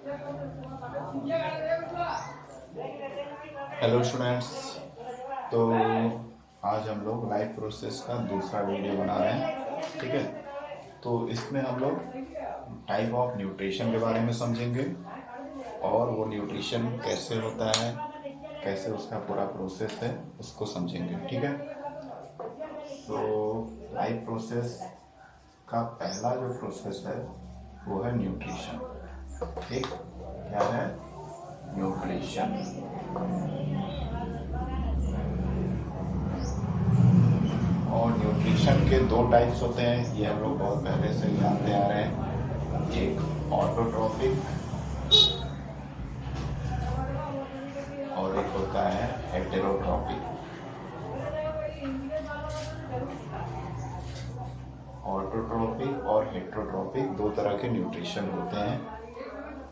Hello students. तो आज हम लोग लाइफ प्रोसेस का दूसरा वीडियो बना रहे हैं। ठीक है, तो इसमें हम लोग टाइप ऑफ न्यूट्रिशन के बारे में समझेंगे और वो न्यूट्रिशन कैसे होता है, कैसे उसका पूरा प्रोसेस है, उसको समझेंगे। ठीक है, तो लाइफ प्रोसेस का पहला जो प्रोसेस है वो है न्यूट्रिशन। ठीक, क्या है? न्यूट्रिशन। और न्यूट्रिशन के दो टाइप्स होते हैं, ये हम लोग बहुत पहले से जानते आ रहे हैं। एक ऑटोट्रॉपिक और एक होता है हेटेरोट्रॉपिक। ऑटोट्रॉपिक और हेटेरोट्रॉपिक दो तरह के न्यूट्रिशन होते हैं।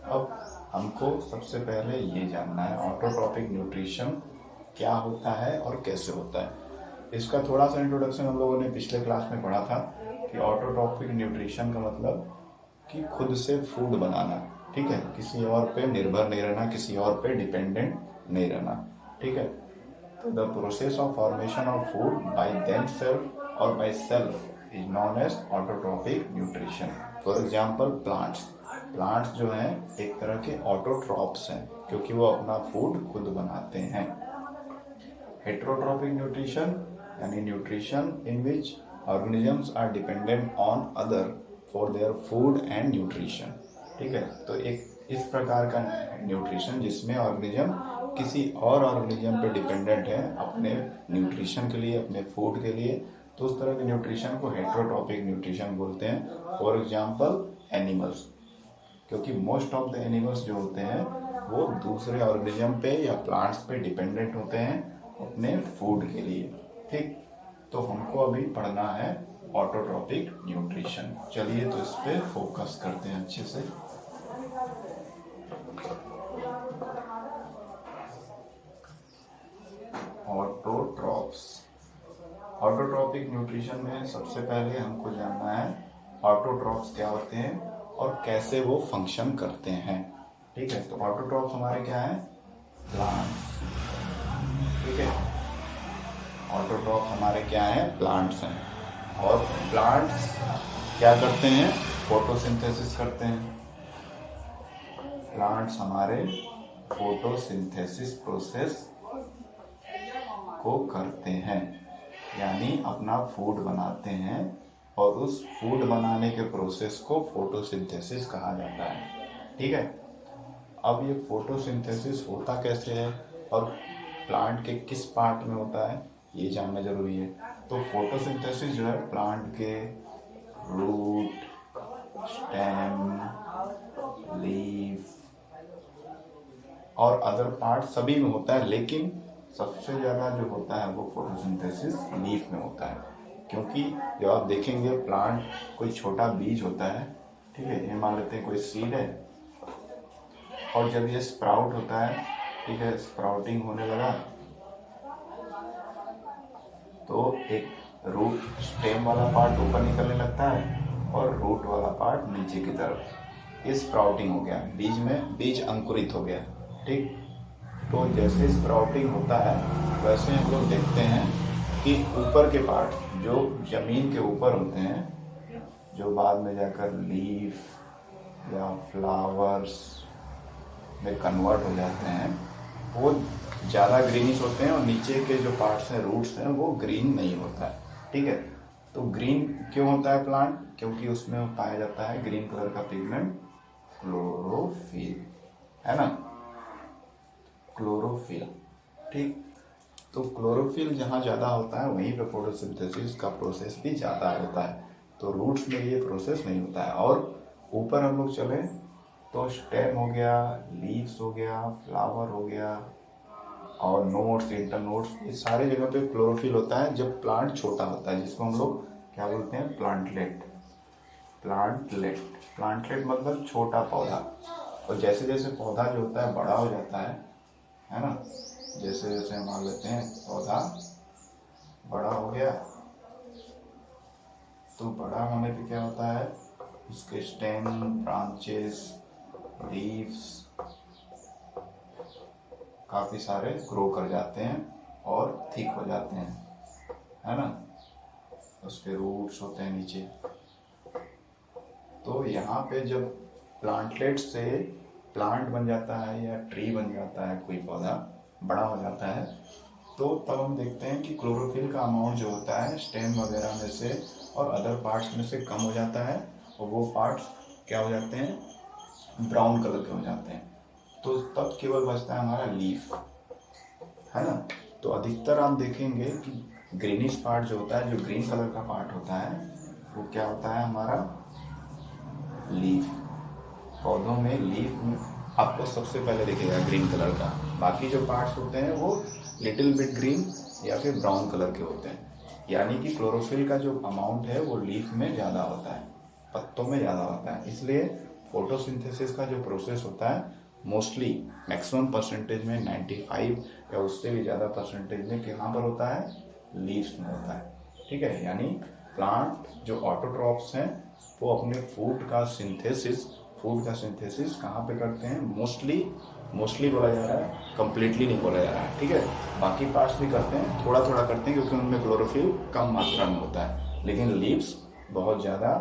अब हमको सबसे पहले ये जानना है ऑटोट्रॉपिक न्यूट्रिशन क्या होता है और कैसे होता है। इसका थोड़ा सा इंट्रोडक्शन हम लोगों ने पिछले क्लास में पढ़ा था कि ऑटोट्रॉपिक न्यूट्रिशन का मतलब कि खुद से फूड बनाना। ठीक है, किसी और पे निर्भर नहीं रहना, किसी और पे डिपेंडेंट नहीं रहना। ठीक है, तो the process of formation of food by themselves और by self is known as autotrophic nutrition. For example plants जो हैं एक तरह के ऑटोट्रॉप्स हैं क्योंकि वो अपना फूड खुद बनाते हैं। हेटेरोट्रॉपिक न्यूट्रिशन यानी nutrition in which organisms are dependent on other for their food and nutrition. ठीक है, तो एक इस प्रकार का न्यूट्रिशन जिसमें ऑर्गेनिज्म किसी और ऑर्गेनिज्म पे डिपेंडेंट है अपने न्यूट्रिशन के लिए, अपने फूड के लिए, तो उस तरह के न्यूट्रिशन को हेटेरोट्रॉपिक न्यूट्रिशन बोलते हैं। फॉर एग्जाम्पल एनिमल्स, क्योंकि मोस्ट ऑफ द एनिमल्स जो होते हैं वो दूसरे ऑर्गेनिज्म पे या प्लांट्स पे डिपेंडेंट होते हैं अपने फूड के लिए। ठीक, तो हमको अभी पढ़ना है ऑटोट्रॉपिक न्यूट्रिशन। चलिए तो इस पे फोकस करते हैं अच्छे से। ऑटोट्रॉप्स, ऑटोट्रॉपिक न्यूट्रिशन में सबसे पहले हमको जानना है ऑटोट्रॉप्स क्या होते हैं और कैसे वो फंक्शन करते हैं। ठीक है, तो ऑटोट्रॉप्स हमारे क्या है? प्लांट्स। ठीक है, ऑटोट्रॉप्स हमारे क्या है? प्लांट्स हैं। और प्लांट्स क्या करते हैं? फोटोसिंथेसिस करते हैं। प्लांट्स हमारे फोटोसिंथेसिस प्रोसेस को करते हैं, यानी अपना फूड बनाते हैं और उस फूड बनाने के प्रोसेस को फोटोसिंथेसिस कहा जाता है। ठीक है, अब ये फोटोसिंथेसिस होता कैसे है और प्लांट के किस पार्ट में होता है ये जानना जरूरी है। तो फोटोसिंथेसिस जो है प्लांट के रूट, स्टेम, लीफ और अदर पार्ट सभी में होता है, लेकिन सबसे ज़्यादा जो होता है वो फोटोसिंथेसिस लीफ में होता है। क्योंकि जब आप देखेंगे प्लांट कोई छोटा बीज होता है, ठीक है, ये मान लेते हैं कोई सीड है, और जब ये स्प्राउट होता है, ठीक है, स्प्राउटिंग होने लगा तो एक रूट स्टेम वाला पार्ट ऊपर निकलने लगता है और रूट वाला पार्ट नीचे की तरफ। ये स्प्राउटिंग हो गया, बीज में बीज अंकुरित हो गया। ठीक, तो जैसे स्प्राउटिंग होता है वैसे हम लोग देखते हैं कि ऊपर के पार्ट जो जमीन के ऊपर होते हैं, जो बाद में जाकर लीफ या फ्लावर्स में कन्वर्ट हो जाते हैं, वो ज़्यादा ग्रीनिश होते हैं और नीचे के जो पार्ट्स हैं, रूट्स हैं, वो ग्रीन नहीं होता है। ठीक है, तो ग्रीन क्यों होता है प्लांट? क्योंकि उसमें पाया जाता है ग्रीन कलर का पिगमेंट क्लोरोफिल, है ना, क्लोरोफिल। ठीक, तो क्लोरोफिल जहाँ ज़्यादा होता है वहीं पे फोटोसिंथेसिस का प्रोसेस भी ज़्यादा होता है। तो रूट्स में ये प्रोसेस नहीं होता है। और ऊपर हम लोग चले तो स्टेम हो गया, लीव्स हो गया, फ्लावर हो गया और नोट्स, इंटरनोट्स, ये सारे जगह पे क्लोरोफिल होता है जब प्लांट छोटा होता है, जिसको हम लोग क्या बोलते हैं? प्लांटलेट। प्लांटलेट मतलब छोटा पौधा। और जैसे जैसे पौधा जो होता है बड़ा हो जाता है ना, जैसे जैसे मान लेते हैं पौधा बड़ा हो गया, तो बड़ा होने पे क्या होता है? उसके स्टेम, ब्रांचेस लीव्स काफ़ी सारे ग्रो कर जाते हैं और थिक हो जाते हैं, है ना। उसके रूट्स होते हैं नीचे। तो यहाँ पे जब प्लांटलेट से प्लांट बन जाता है या ट्री बन जाता है, कोई पौधा बड़ा हो जाता है, तो तब हम देखते हैं कि क्लोरोफिल का अमाउंट जो होता है स्टेम वगैरह में से और अदर पार्ट्स में से कम हो जाता है, और वो पार्ट्स क्या हो जाते हैं, ब्राउन कलर के हो जाते हैं। तो तब केवल बचता है हमारा लीफ, है ना। तो अधिकतर आप देखेंगे कि ग्रीनिश पार्ट जो होता है, जो ग्रीन कलर का पार्ट होता है, वो क्या होता है हमारा लीफ। पौधों में लीफ आपको सबसे पहले दिखेगा ग्रीन कलर का, बाकी जो पार्ट्स होते हैं वो लिटिल बिट ग्रीन या फिर ब्राउन कलर के होते हैं। यानी कि क्लोरोफिल का जो अमाउंट है वो लीफ में ज़्यादा होता है, पत्तों में ज़्यादा होता है। इसलिए फोटोसिंथेसिस का जो प्रोसेस होता है मोस्टली मैक्सिमम परसेंटेज में 95 या उससे भी ज़्यादा परसेंटेज में कहाँ पर होता है, लीव्स में होता है। ठीक है, यानी प्लांट जो ऑटोट्रॉप्स हैं वो अपने फूड का सिंथेसिस कहाँ पे करते हैं, मोस्टली बोला जा रहा है, कंप्लीटली नहीं बोला जा रहा है। ठीक है, बाकी पार्ट्स भी करते हैं, थोड़ा थोड़ा करते हैं क्योंकि उनमें क्लोरोफिल कम मात्रा में होता है, लेकिन लीव्स बहुत ज़्यादा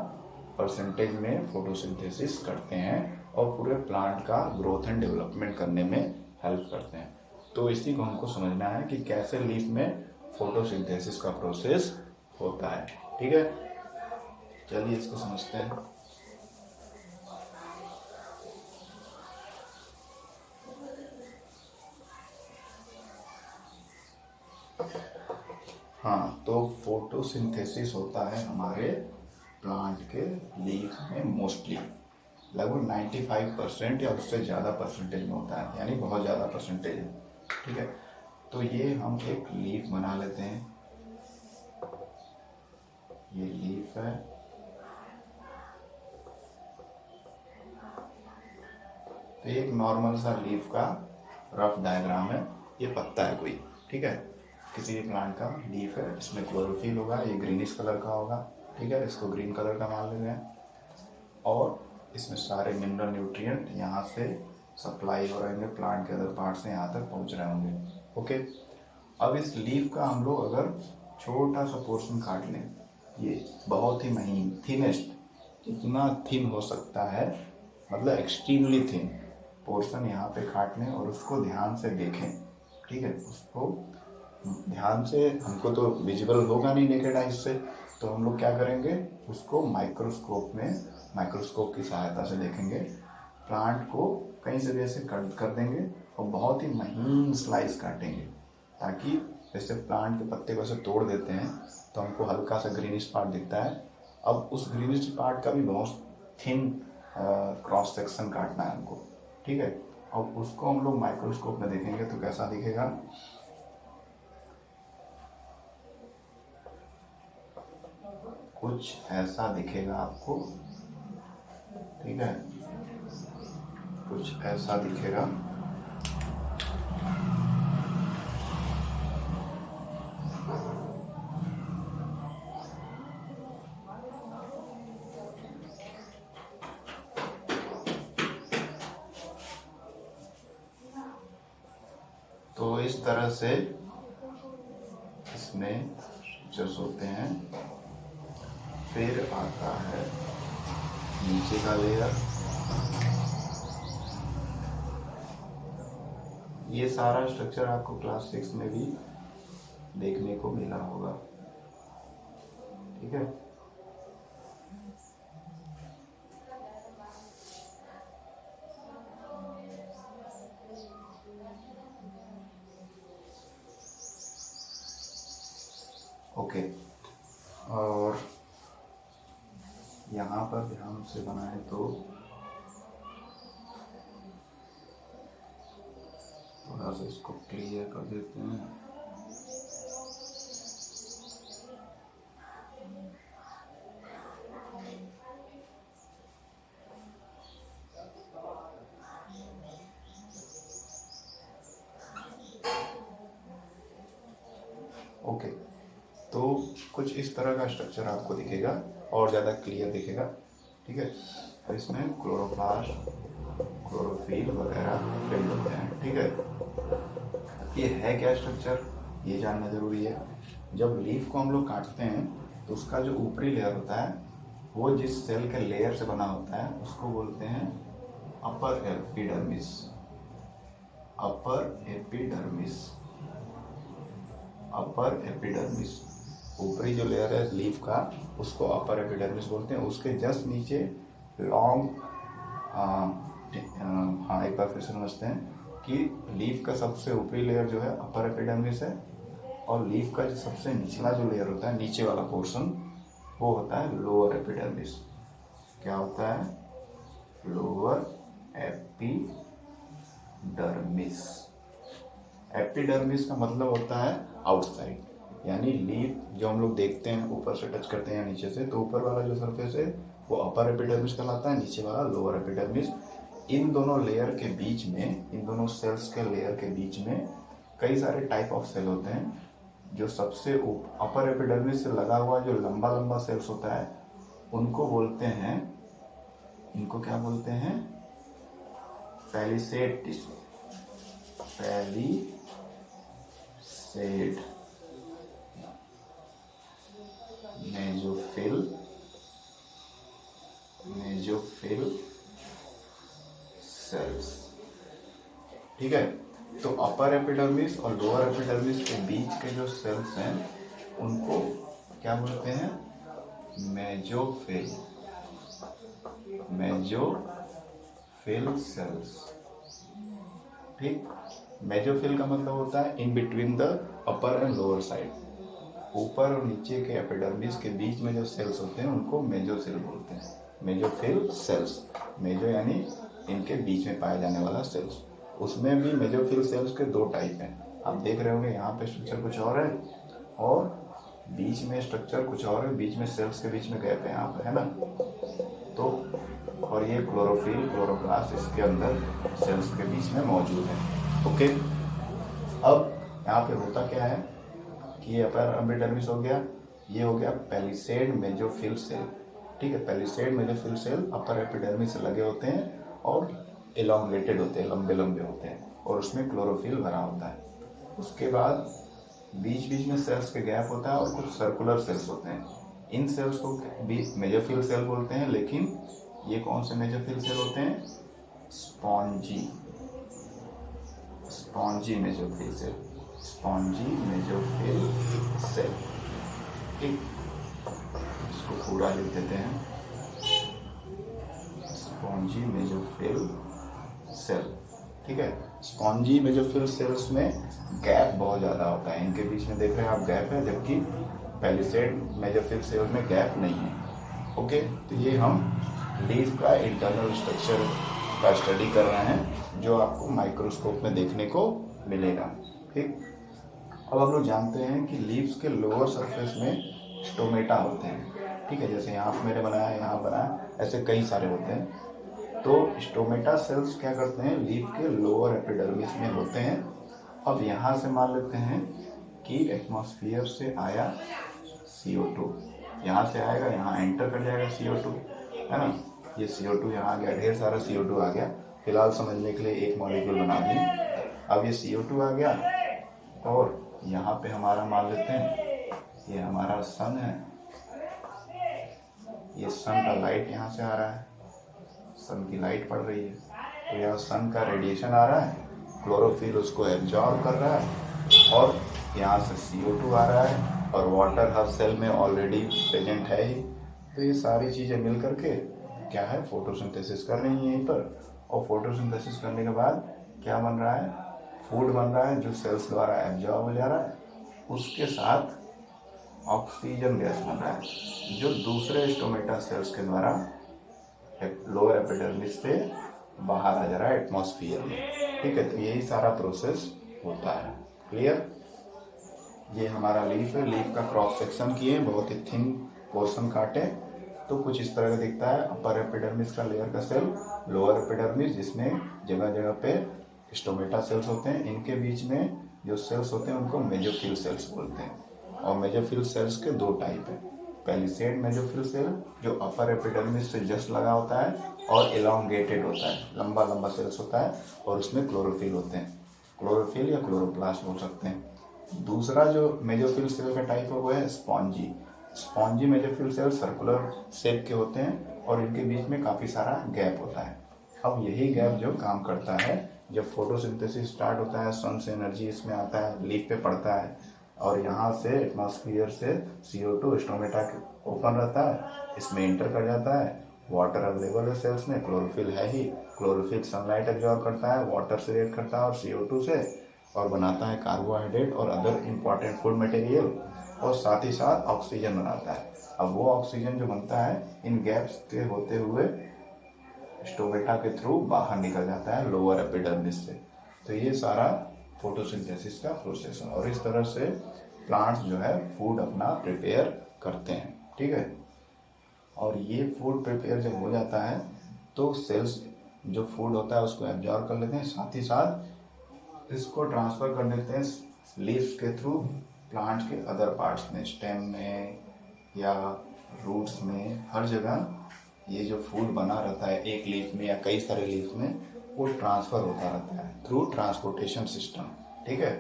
परसेंटेज में फोटोसिंथेसिस करते हैं और पूरे प्लांट का ग्रोथ एंड डेवलपमेंट करने में हेल्प करते हैं। तो इसी को हमको समझना है कि कैसे लीफ में फोटोसिंथेसिस का प्रोसेस होता है। ठीक है, चलिए इसको समझते हैं। हाँ, तो फोटोसिंथेसिस होता है हमारे प्लांट के लीफ में मोस्टली लगभग 95% या उससे ज़्यादा परसेंटेज में होता है, यानी बहुत ज़्यादा परसेंटेज है। ठीक है, तो ये हम एक लीफ बना लेते हैं। ये लीफ है, तो एक नॉर्मल सा लीफ का रफ डायग्राम है। ये पत्ता है कोई, ठीक है, किसी भी प्लांट का लीफ है, इसमें क्लोरोफिल होगा, ये ग्रीनिश कलर का होगा। ठीक है, इसको ग्रीन कलर का मान लेते हैं, और इसमें सारे मिनरल न्यूट्रिएंट यहाँ से सप्लाई हो रहे होंगे, प्लांट के अदर पार्ट से यहाँ तक पहुँच रहे होंगे। ओके, अब इस लीफ का हम लोग अगर छोटा सा पोर्शन काट लें, ये बहुत ही महीन थिनेस्ट, इतना थिन हो सकता है, मतलब एक्सट्रीमली थिन पोर्शन यहाँ पे काट लें और उसको ध्यान से देखें। ठीक है, उसको ध्यान से, हमको तो विजिबल होगा नहीं नेकेड आई से, तो हम लोग क्या करेंगे, उसको माइक्रोस्कोप की सहायता से देखेंगे। प्लांट को कहीं से भी ऐसे कट कर देंगे और बहुत ही महीन स्लाइस काटेंगे, ताकि जैसे प्लांट के पत्ते को ऐसे तोड़ देते हैं तो हमको हल्का सा ग्रीनिश पार्ट दिखता है। अब उस ग्रीनिश पार्ट का भी बहुत थिन क्रॉस सेक्शन काटना है हमको। ठीक है, और उसको हम लोग माइक्रोस्कोप में देखेंगे तो कैसा दिखेगा, कुछ ऐसा दिखेगा आपको। ठीक है, कुछ ऐसा दिखेगा। तो इस तरह से इसमें फीचर्स होते हैं। फिर आता है नीचे का लेयर। ये सारा स्ट्रक्चर आपको क्लास 6 में भी देखने को मिला होगा। ठीक है, ओके, और यहाँ पर ध्यान से बनाए तो थोड़ा सा इसको क्लियर कर देते हैं। ओके, तो कुछ इस तरह का स्ट्रक्चर आपको दिखेगा और ज़्यादा क्लियर दिखेगा। ठीक है, और इसमें क्लोरोप्लास्ट, क्लोरोफिल वगैरह फिल्ड होते हैं। ठीक है, ये है क्या स्ट्रक्चर, ये जानना जरूरी है। जब लीफ को हम लोग काटते हैं तो उसका जो ऊपरी लेयर होता है वो जिस सेल के लेयर से बना होता है उसको बोलते हैं upper epidermis. Upper epidermis, upper epidermis, ऊपरी जो लेयर है लीफ का उसको अपर एपिडर्मिस बोलते हैं। उसके जस्ट नीचे लॉन्ग, हाँ एक बार फिर से समझते हैं कि लीफ का सबसे ऊपरी लेयर जो है अपर एपिडर्मिस है, और लीफ का जो सबसे निचला जो लेयर होता है, नीचे वाला पोर्शन, वो होता है लोअर एपिडर्मिस। क्या होता है? Lower epidermis. एपिडर्मिस का मतलब होता है आउटसाइड, यानी लीफ जो हम लोग देखते हैं ऊपर से टच करते हैं या नीचे से, तो ऊपर वाला जो सरफेस है वो अपर एपिडर्मिस कहलाता है, नीचे वाला लोअर एपिडर्मिस। इन दोनों लेयर के बीच में, इन दोनों सेल्स के लेयर के बीच में कई सारे टाइप ऑफ सेल होते हैं। जो सबसे अपर एपिडर्मिस से लगा हुआ जो लंबा लंबा सेल्स होता है उनको बोलते हैं, इनको क्या बोलते हैं? Palisade tissue. Palisade, mesophyll cells. ठीक है, तो अपर एपिडर्मिस और लोअर एपिडर्मिस के बीच के जो सेल्स हैं उनको क्या बोलते हैं? Mesophyll cells. ठीक, मेजोफिल का मतलब होता है in between the upper and lower side. ऊपर और नीचे के एपिडर्मिस के बीच में जो सेल्स होते हैं उनको मेजोफिल बोलते हैं। मेजोफिल सेल्स, मेजो यानी इनके बीच में पाया जाने वाला सेल्स। उसमें भी मेजोफिल सेल्स के दो टाइप हैं। आप देख रहे होंगे यहाँ पे स्ट्रक्चर कुछ और है और बीच में स्ट्रक्चर कुछ और है, बीच में सेल्स के बीच में गैप है यहाँ पे, है ना? तो और ये क्लोरोफिल, क्लोरोप्लास्ट इसके अंदर सेल्स के बीच में मौजूद है। ओके, अब यहाँ पे होता क्या है कि ये अपर एपिडर्मिस हो गया, ये हो गया पैलिसेड मेजोफिल सेल। ठीक है, palisade mesophyll cell upper epidermis से लगे होते हैं और एलोंगेटेड होते हैं, लंबे लंबे होते हैं, और उसमें क्लोरोफिल भरा होता है। उसके बाद बीच बीच में सेल्स के गैप होता है और कुछ सर्कुलर सेल्स होते हैं। इन सेल्स को भी मेजोफिल सेल बोलते हैं, लेकिन ये कौन से मेजोफिल सेल होते हैं? Spongy mesophyll cell. Spongy mesophyll cell. ठीक, इसको पूरा लिख देते हैं, स्पॉन्जी मेजोफिल सेल। ठीक है, स्पॉन्जी मेजोफिल सेल्स में गैप बहुत ज़्यादा होता है, इनके बीच में देख रहे हैं आप गैप है, जबकि पैलिसेड मेजोफिल सेल्स में गैप नहीं है। ओके, तो ये हम लीफ का इंटरनल स्ट्रक्चर का स्टडी कर रहे हैं जो आपको माइक्रोस्कोप में देखने को मिलेगा। ठीक, अब हम लोग जानते हैं कि लीव्स के लोअर सरफेस में स्टोमेटा होते हैं। ठीक है, जैसे यहाँ पे मैंने बनाया, यहाँ बनाया, ऐसे कई सारे होते हैं। तो स्टोमेटा सेल्स क्या करते हैं? लीफ के लोअर एपिडर्मिस में होते हैं। अब यहाँ से मान लेते हैं कि एटमॉस्फेयर से आया CO2, यहाँ से आएगा, यहाँ एंटर कर जाएगा CO2, है ना? ये CO2 यहाँ आ गया, ढेर सारा CO2 आ गया। फिलहाल समझने के लिए एक मॉलिक्यूल बना दी। अब ये CO2 आ गया और यहाँ पे हमारा मान लेते हैं ये हमारा सन है। ये सन का लाइट यहाँ से आ रहा है, सन की लाइट पड़ रही है, तो यहाँ सन का रेडिएशन आ रहा है, क्लोरोफिल उसको एब्जॉर्ब कर रहा है और यहाँ से CO2 आ रहा है, और वाटर हर सेल में ऑलरेडी प्रेजेंट है ही। तो ये सारी चीज़ें मिल करके क्या है? फोटोसिंथेसिस कर रही हैं यहीं पर, और फोटोसिंथेसिस करने के बाद क्या बन रहा है? फूड बन रहा है जो सेल्स द्वारा एब्जॉर्ब हो जा रहा है। उसके साथ ऑक्सीजन गैस बन रहा है जो दूसरे स्टोमेटा सेल्स के द्वारा लोअर एपिडर्मिस से बाहर आ जा रहा है एटमॉस्फेयर में। ठीक है, तो यही सारा प्रोसेस होता है। क्लियर? ये हमारा लीफ है, लीफ का क्रॉस सेक्शन किए, बहुत ही थिन पोर्शन काटे तो कुछ इस तरह का दिखता है। अपर एपिडर्मिस का लेयर का सेल, लोअर एपिडर्मिस जिसमें जगह जगह पे स्टोमेटा सेल्स होते हैं, इनके बीच में जो सेल्स होते हैं उनको मेजोफिल सेल्स बोलते हैं। और मेजोफिल सेल्स के दो टाइप है, पैलिसेड मेजोफिल सेल जो अपर एपिडर्मिस से जस्ट लगा होता है, और इलांगेटेड होता है, लंबा लंबा सेल्स होता है और उसमें क्लोरोफिल होते हैं, क्लोरोफिल या क्लोरोप्लास्ट बोल सकते हैं। दूसरा जो मेजोफिल सेल का टाइप है वो है spongy. Spongy mesophyll shell circular shape के होते हैं और इनके बीच में काफ़ी सारा गैप होता है। अब यही गैप जो काम करता है, जब फोटोसिंथेसिस स्टार्ट होता है, सन से एनर्जी इसमें आता है, लीफ पे पड़ता है और यहाँ से एटमॉस्फेयर से CO2 स्टोमेटा ओपन रहता है, इसमें इंटर कर जाता है, वाटर अवेलेबल है सेल्स में, क्लोरोफिल है ही, क्लोरोफिल सनलाइट एब्जॉर्ब करता है, वाटर से रिएक्ट करता है और CO2 से, और बनाता है कार्बोहाइड्रेट और अदर इम्पॉर्टेंट फूड मटेरियल, और साथ ही साथ ऑक्सीजन बनाता है। अब वो ऑक्सीजन जो बनता है इन गैप्स के होते हुए स्टोमेटा के थ्रू बाहर निकल जाता है लोअर एपिडर्मिस से। तो ये सारा फोटोसिंथेसिस का प्रोसेस है और इस तरह से प्लांट्स जो है फूड अपना प्रिपेयर करते हैं, ठीक है। और ये फूड प्रिपेयर जब हो जाता है तो सेल्स जो फूड होता है उसको एब्जॉर्ब कर लेते हैं, साथ ही साथ इसको ट्रांसफ़र कर देते हैं लीव्स के थ्रू प्लांट के अदर पार्ट्स में, स्टेम में या रूट्स में, हर जगह ये जो फूड बना रहता है एक लीफ में या कई सारे लीफ में, वो ट्रांसफ़र होता रहता है थ्रू ट्रांसपोर्टेशन सिस्टम, ठीक है।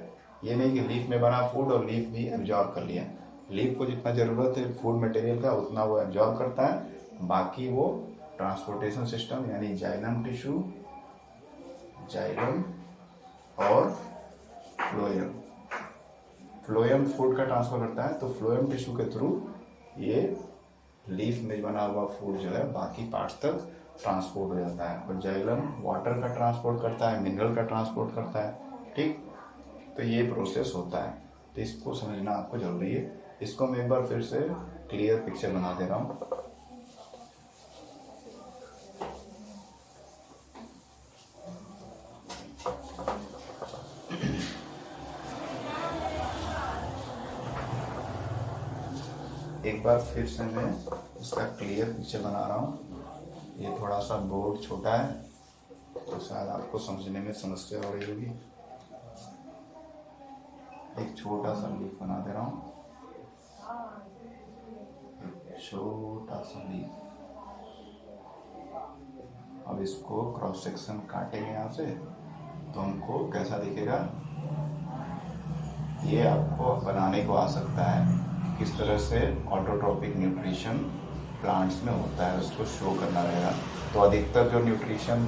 ये नहीं कि लीफ में बना फूड और लीफ भी एब्जॉर्ब कर लिया, लीफ को जितना ज़रूरत है फूड मटेरियल का उतना वो एब्जॉर्ब करता है, बाकी वो ट्रांसपोर्टेशन सिस्टम यानी जाइलम टिश्यू, जाइलम और फ्लोएम, फ्लोएम फूड का ट्रांसफ़र करता है, तो फ्लोएम टिश्यू के थ्रू ये लीफ में बना हुआ फूड जो है बाकी पार्ट्स तक ट्रांसपोर्ट हो जाता है, और जाइलम वाटर का ट्रांसपोर्ट करता है, मिनरल का ट्रांसपोर्ट करता है, ठीक। तो ये प्रोसेस होता है, तो इसको समझना आपको जरूरी है। इसको मैं एक बार फिर से क्लियर पिक्चर बना दे रहा हूँ। एक बार फिर से मैं इसका क्लियर पिक्चर बना रहा हूँ। ये थोड़ा सा बोर्ड छोटा है तो शायद आपको समझने में समस्या हो रही होगी। एक छोटा सा लीफ बना दे रहा हूँ, एक छोटा सा लीफ। अब इसको क्रॉस सेक्शन काटेंगे यहाँ से तो हमको कैसा दिखेगा, ये आपको बनाने को आ सकता है किस तरह से ऑटोट्रॉपिक न्यूट्रिशन प्लांट्स में होता है, उसको शो करना रहेगा। तो अधिकतर जो न्यूट्रिशन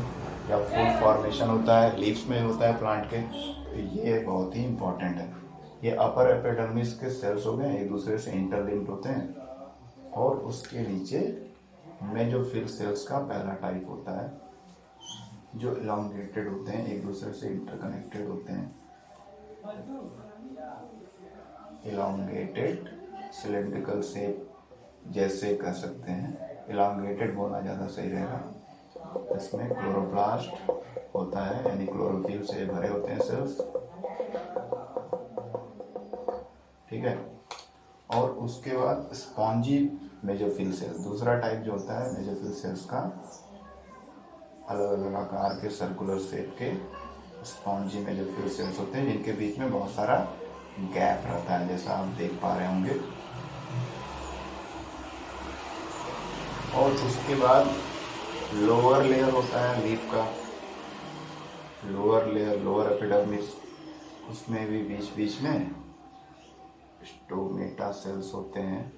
या फूड फॉर्मेशन होता है लीव्स में होता है प्लांट के, तो ये बहुत ही इंपॉर्टेंट है। ये अपर एपिडर्मिस के सेल्स हो गए, एक दूसरे से इंटरलिंक्ड होते हैं, और उसके नीचे मेजोफिल सेल्स का पहला टाइप होता है जो इलांगेटेड होते हैं, एक दूसरे से इंटरकनेक्टेड होते हैं, इलांगेटेड सिलेंड्रिकल शेप जैसे कह सकते हैं, इलांगेटेड बोलना ज़्यादा सही रहेगा। इसमें क्लोरोप्लास्ट होता है यानी क्लोरोफिल से भरे होते हैं सेल्स, ठीक है। और उसके बाद स्पॉन्जी मेजोफिल सेल्स, दूसरा टाइप जो होता है मेजोफिल सेल्स का, अलग अलग आकार के सर्कुलर शेप के स्पॉन्जी मेजोफिल सेल्स होते हैं जिनके बीच में बहुत सारा गैप रहता है, जैसा आप देख पा रहे होंगे। और उसके बाद लोअर लेयर होता है लीफ का, लोअर लेयर, लोअर एपिडर्मिस, उसमें भी बीच बीच में स्टोमेटा सेल्स होते हैं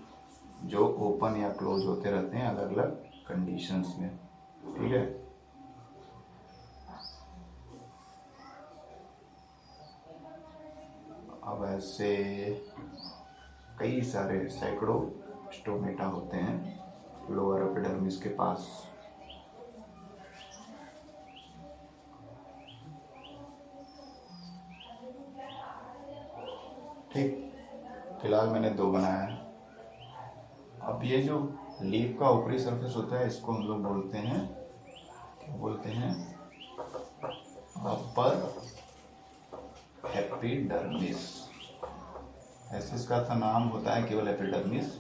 जो ओपन या क्लोज होते रहते हैं अलग अलग कंडीशंस में, ठीक है। अब ऐसे कई सारे सैकड़ों स्टोमेटा होते हैं लोअर एपिडर्मिस के पास। ठीक, फिलहाल मैंने 2 बनाया है। अब ये जो लीफ का ऊपरी सरफेस होता है इसको हम लोग बोलते हैं, क्या बोलते हैं, अपर एपिडर्मिस। ऐसे इसका था नाम होता है केवल एपिडर्मिस,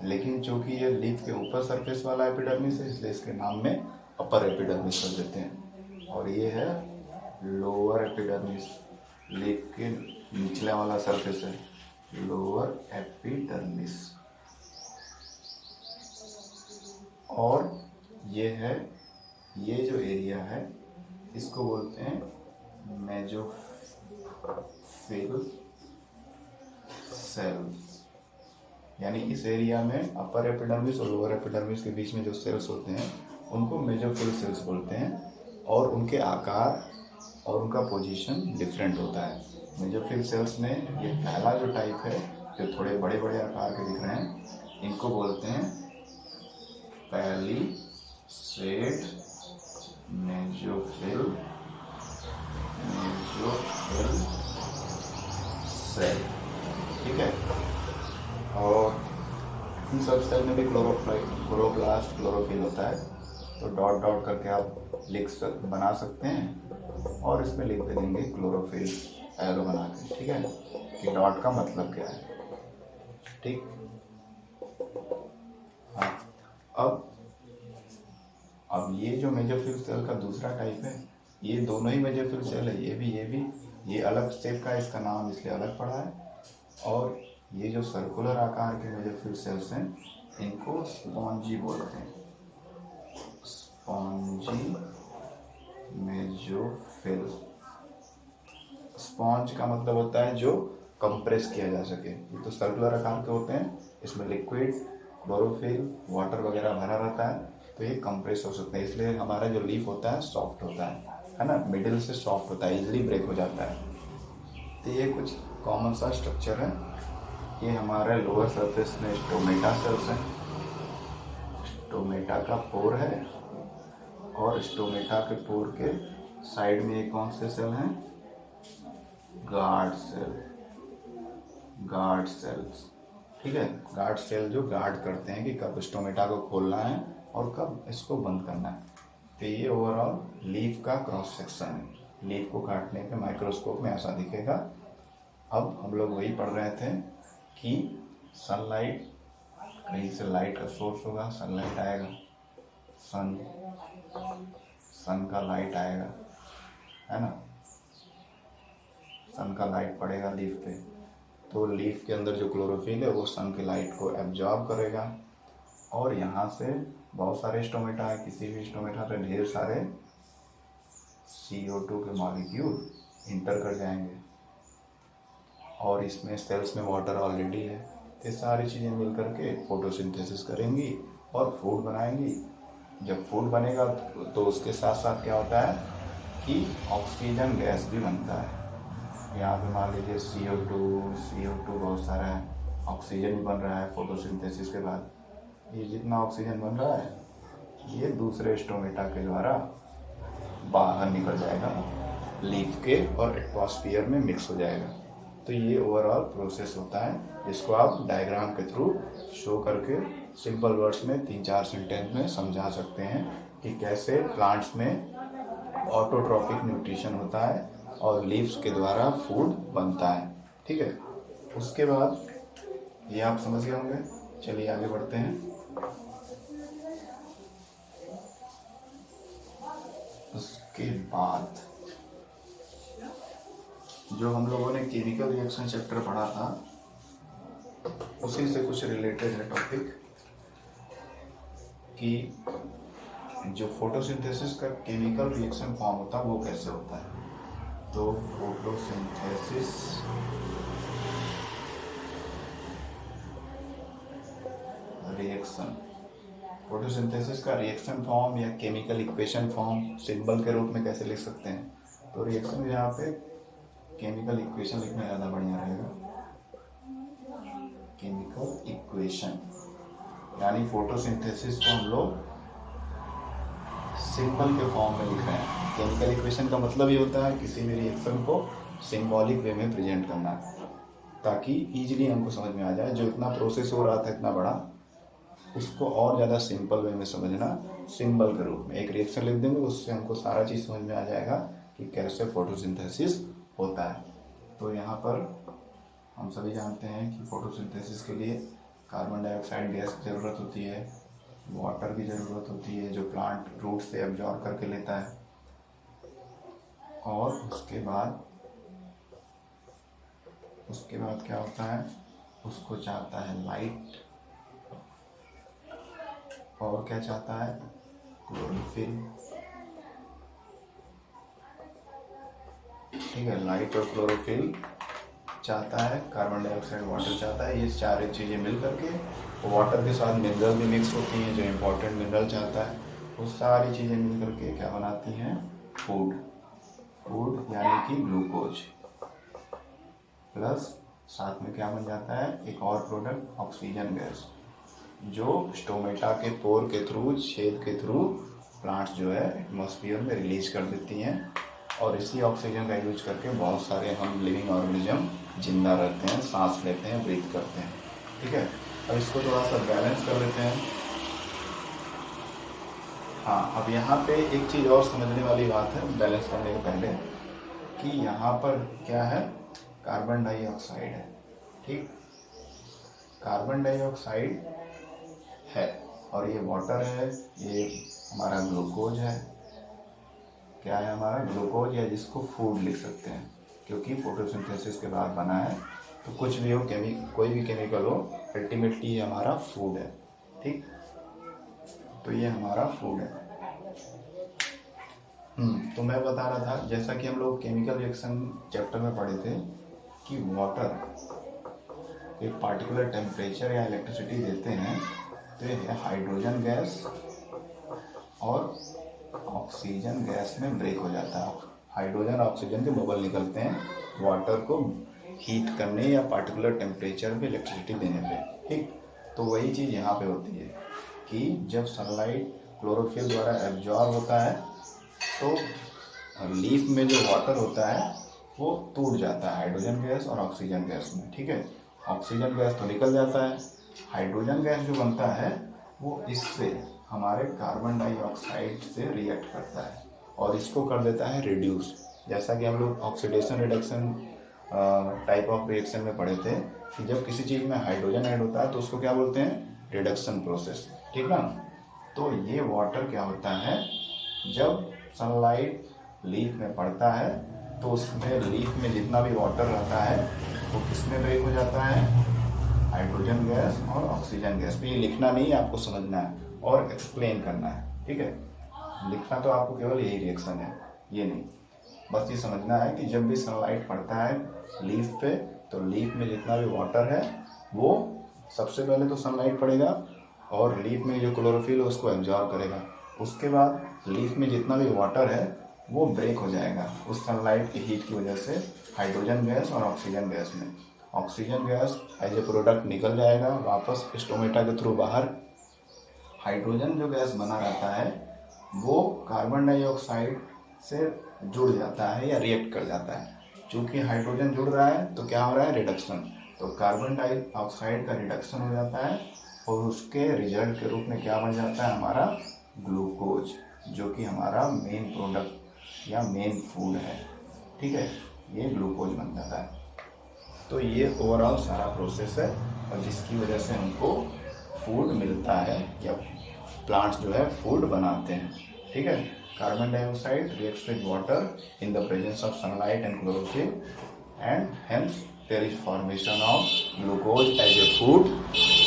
लेकिन चूंकि ये लीफ के ऊपर सरफेस वाला एपिडर्मिस है इसलिए इसके नाम में अपर एपिडर्मिस कर देते हैं। और ये है लोअर एपिडर्मिस, लीफ के निचले वाला सरफेस है लोअर एपिडर्मिस। और ये है ये जो एरिया है इसको बोलते हैं मेसोफिल सेल्स। यानी इस एरिया में अपर एपिडर्मिस और लोअर एपिडर्मिस के बीच में जो सेल्स होते हैं उनको मेसोफिल सेल्स बोलते हैं, और उनके आकार और उनका पोजीशन डिफरेंट होता है। मेसोफिल सेल्स में ये पहला जो टाइप है जो थोड़े बड़े बड़े आकार के दिख रहे हैं, इनको बोलते हैं पैलिसेड मेसोफिल सेल। ठीक है। और इन सब सेल में भी क्लोरोप्लास्ट क्लोरोफिल होता है, तो डॉट डॉट करके आप बना सकते हैं और इसमें लिख दे देंगे क्लोरोफिल एरो बना के। ठीक है, कि डॉट का मतलब क्या है। ठीक। हाँ, अब ये जो मेसोफिल सेल का दूसरा टाइप है, ये दोनों ही मेसोफिल सेल है, ये भी ये अलग शेप का है, इसका नाम इसलिए अलग पड़ा है। और ये जो सर्कुलर आकार के मेसोफिल सेल्स हैं इनको स्पॉन्जी बोलते हैं, स्पॉन्जी मेसोफिल। स्पॉन्ज का मतलब होता है जो कंप्रेस किया जा सके। ये तो सर्कुलर आकार के होते हैं, इसमें लिक्विड क्लोरोफिल वाटर वगैरह भरा रहता है, तो ये कंप्रेस हो सकते हैं। इसलिए हमारा जो लीफ होता है सॉफ्ट होता है ना, मिडिल से सॉफ्ट होता है, इजीली ब्रेक हो जाता है। तो ये कुछ कॉमन सा स्ट्रक्चर है। ये हमारे लोअर सरफेस में स्टोमेटा सेल्स हैं, स्टोमेटा का पोर है, और स्टोमेटा के पोर के साइड में कौन से सेल हैं, गार्ड सेल, गार्ड सेल्स। ठीक है, गार्ड सेल जो गार्ड करते हैं कि कब स्टोमेटा को खोलना है और कब इसको बंद करना है। तो ये ओवरऑल लीफ का क्रॉस सेक्शन है। लीफ को काटने पे माइक्रोस्कोप में ऐसा दिखेगा। अब हम लोग वही पढ़ रहे थे कि सनलाइट, कहीं से लाइट का सोर्स होगा, सनलाइट आएगा, सन का लाइट आएगा, है ना, सन का लाइट पड़ेगा लीफ पे, तो लीफ के अंदर जो क्लोरोफिल है वो सन की लाइट को एब्जॉर्ब करेगा, और यहाँ से बहुत सारे स्टोमेटा है, किसी भी स्टोमेटा पे ढेर सारे CO2 के मॉलिक्यूल इंटर कर जाएंगे, और इसमें सेल्स में वाटर ऑलरेडी है। तो ये सारी चीज़ें मिल करके फोटोसिंथेसिस करेंगी और फूड बनाएंगी। जब फूड बनेगा तो उसके साथ साथ क्या होता है कि ऑक्सीजन गैस भी बनता है। यहाँ पे मान लीजिए CO2 बहुत सारा है, ऑक्सीजन भी बन रहा है फोटोसिंथेसिस के बाद। ये जितना ऑक्सीजन बन रहा है ये दूसरे स्टोमेटा के द्वारा बाहर निकल जाएगा लीफ के और एटमॉस्फेयर में मिक्स हो जाएगा। तो ये ओवरऑल प्रोसेस होता है, जिसको आप डायग्राम के थ्रू शो करके सिंपल वर्ड्स में 3-4 सेंटेंस में समझा सकते हैं कि कैसे प्लांट्स में ऑटोट्रॉपिक न्यूट्रिशन होता है और लीव्स के द्वारा फूड बनता है। ठीक है, उसके बाद ये आप समझ गए होंगे। चलिए आगे बढ़ते हैं। उसके बाद जो हम लोगों ने केमिकल रिएक्शन चैप्टर पढ़ा था उसी से कुछ रिलेटेड है टॉपिक, कि जो फोटोसिंथेसिस का केमिकल रिएक्शन फॉर्म होता है वो कैसे होता है। तो फोटोसिंथेसिस रिएक्शन, फोटोसिंथेसिस का रिएक्शन फॉर्म या केमिकल इक्वेशन फॉर्म सिंबल के रूप में कैसे लिख सकते हैं। तो रिएक्शन में यहाँ पे केमिकल इक्वेशन लिखना ज़्यादा बढ़िया रहेगा। केमिकल इक्वेशन यानी फोटोसिंथेसिस को हम लोग सिंबल के फॉर्म में लिख रहे हैं। केमिकल इक्वेशन का मतलब ये होता है किसी भी रिएक्शन को सिंबॉलिक वे में प्रेजेंट करना, ताकि इजीली हमको समझ में आ जाए। जो इतना प्रोसेस हो रहा था इतना बड़ा, उसको और ज़्यादा सिंपल वे में समझना, सिंबल के रूप में एक रिएक्शन लिख देंगे, उससे हमको सारा चीज़ समझ में आ जाएगा कि कैसे फोटोसिंथेसिस होता है। तो यहाँ पर हम सभी जानते हैं कि फोटोसिंथेसिस के लिए कार्बन डाइऑक्साइड गैस की ज़रूरत होती है, वाटर की ज़रूरत होती है जो प्लांट रूट से एब्जॉर्ब करके लेता है, और उसके बाद क्या होता है, उसको चाहता है लाइट, और क्या चाहता है, क्लोरोफिल, ठीक है, लाइट और क्लोरोफिल चाहता है, कार्बन डाइऑक्साइड वाटर चाहता है, ये चार चीज़ें मिल करके वाटर के साथ मिनरल भी मिक्स होती हैं, जो इम्पोर्टेंट मिनरल चाहता है, वो सारी चीज़ें मिल करके क्या बनाती हैं, फूड। फूड यानी कि ग्लूकोज, प्लस साथ में क्या बन जाता है, एक और प्रोडक्ट ऑक्सीजन गैस, जो स्टोमेटा के पोर के थ्रू, छेद के थ्रू प्लांट्स जो है एटमॉस्फेयर में रिलीज कर देती हैं, और इसी ऑक्सीजन का यूज करके बहुत सारे हम लिविंग ऑर्गेनिज्म जिंदा रहते हैं, सांस लेते हैं, ब्रीथ करते हैं। ठीक है, अब इसको थोड़ा सा बैलेंस कर लेते हैं। हाँ, अब यहाँ पे एक चीज़ और समझने वाली बात है बैलेंस करने के पहले, कि यहाँ पर क्या है, कार्बन डाइऑक्साइड है। ठीक, कार्बन डाइऑक्साइड है और ये वाटर है, ये हमारा ग्लूकोज है। क्या है हमारा, ग्लूकोज, या जिसको फूड लिख सकते हैं, क्योंकि फोटोसिंथेसिस के बाद बना है, तो कुछ भी हो, कोई भी केमिकल हो, अल्टीमेटली ये हमारा फूड है। ठीक, तो ये हमारा फूड है। तो मैं बता रहा था, जैसा कि हम लोग केमिकल रिएक्शन चैप्टर में पढ़े थे, कि वाटर एक पार्टिकुलर टेम्परेचर या इलेक्ट्रिसिटी देते हैं, तो ये हाइड्रोजन गैस और ऑक्सीजन गैस में ब्रेक हो जाता है। हाइड्रोजन और ऑक्सीजन के बबल निकलते हैं वाटर को हीट करने या पार्टिकुलर टेम्परेचर पे इलेक्ट्रिसिटी देने पे। ठीक, तो वही चीज़ यहाँ पे होती है कि जब सनलाइट क्लोरोफिल द्वारा एब्जॉर्ब होता है, तो लीफ में जो वाटर होता है वो टूट जाता है हाइड्रोजन गैस और ऑक्सीजन गैस में। ठीक है, ऑक्सीजन गैस तो निकल जाता है, हाइड्रोजन गैस जो बनता है वो इससे हमारे कार्बन डाइऑक्साइड से रिएक्ट करता है और इसको कर देता है रिड्यूस। जैसा कि हम लोग oxidation reduction type of reaction में पढ़े थे, कि जब किसी चीज़ में हाइड्रोजन ऐड होता है तो उसको क्या बोलते हैं, रिडक्शन प्रोसेस। ठीक ना, तो ये वाटर क्या होता है, जब सनलाइट लीफ में पड़ता है तो उसमें लीफ में जितना भी वाटर रहता है वो किसमें ब्रेक हो जाता है, हाइड्रोजन गैस और ऑक्सीजन गैस में। ये लिखना नहीं है, आपको समझना है और एक्सप्लेन करना है। ठीक है, लिखना तो आपको केवल यही रिएक्शन है, ये नहीं, बस ये समझना है कि जब भी सनलाइट पड़ता है लीफ पे, तो लीफ में जितना भी वाटर है वो सबसे पहले तो सनलाइट पड़ेगा और लीफ में जो क्लोरोफिल है उसको एब्जॉर्ब करेगा, उसके बाद लीफ में जितना भी वाटर है वो ब्रेक हो जाएगा उस सनलाइट की हीट की वजह से हाइड्रोजन गैस और ऑक्सीजन गैस में। Oxygen gas as a product निकल जाएगा वापस स्टोमेटा के थ्रू बाहर। हाइड्रोजन जो गैस बना रहता है वो कार्बन डाइऑक्साइड से जुड़ जाता है या रिएक्ट कर जाता है। चूँकि हाइड्रोजन जुड़ रहा है तो क्या हो रहा है, रिडक्शन, तो कार्बन डाइऑक्साइड का रिडक्शन हो जाता है और उसके रिजल्ट के रूप में क्या बन जाता है, हमारा ग्लूकोज, जो कि हमारा मेन प्रोडक्ट या मेन फूड है। ठीक है, ये ग्लूकोज बन जाता है। तो ये ओवरऑल सारा प्रोसेस है और जिसकी वजह से हमको फूड मिलता है या प्लांट्स जो है फूड बनाते हैं। ठीक है, carbon dioxide reacts with water in the presence of sunlight and chlorophyll and hence there is formation of glucose as a food